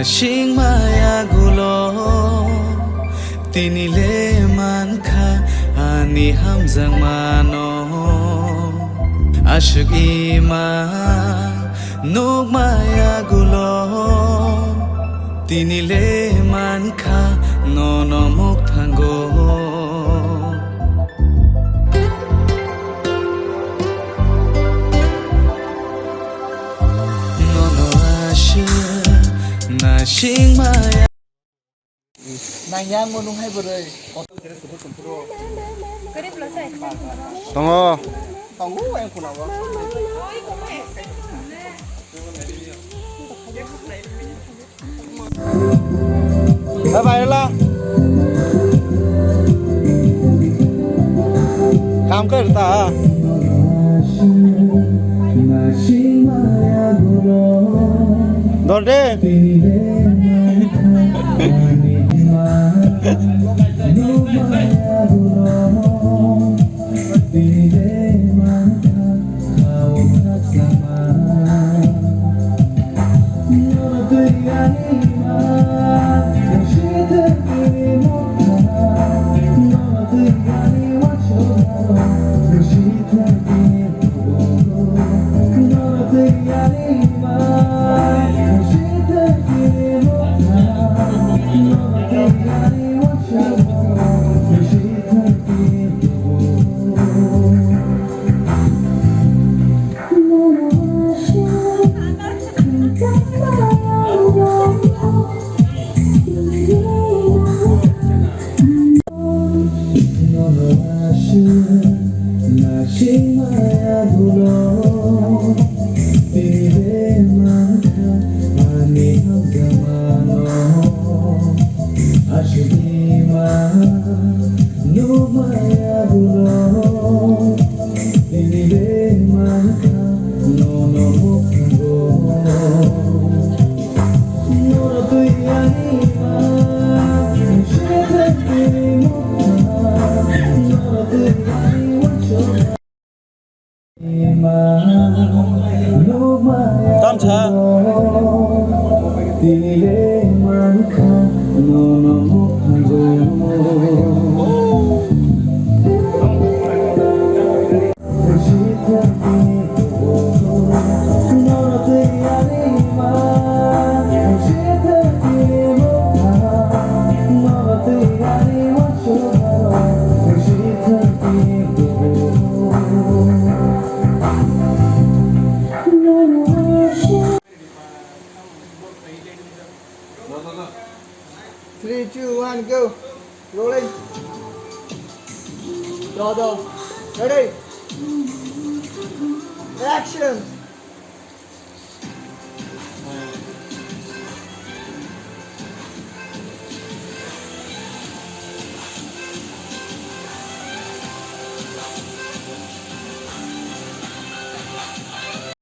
Nashing maya gulo tinile man kha ani hamjang mano ashuk ima nuk maya gulo tinile man kha nono muk thango nono ashuk nashing maya Nanyang mo nung hay beroy. Tunggu. Tunggu yang kuna ba. Bye bye lah. काम करता दौड़े Tam cha Three, two, one, go. Rolling. Go. Ready? Action.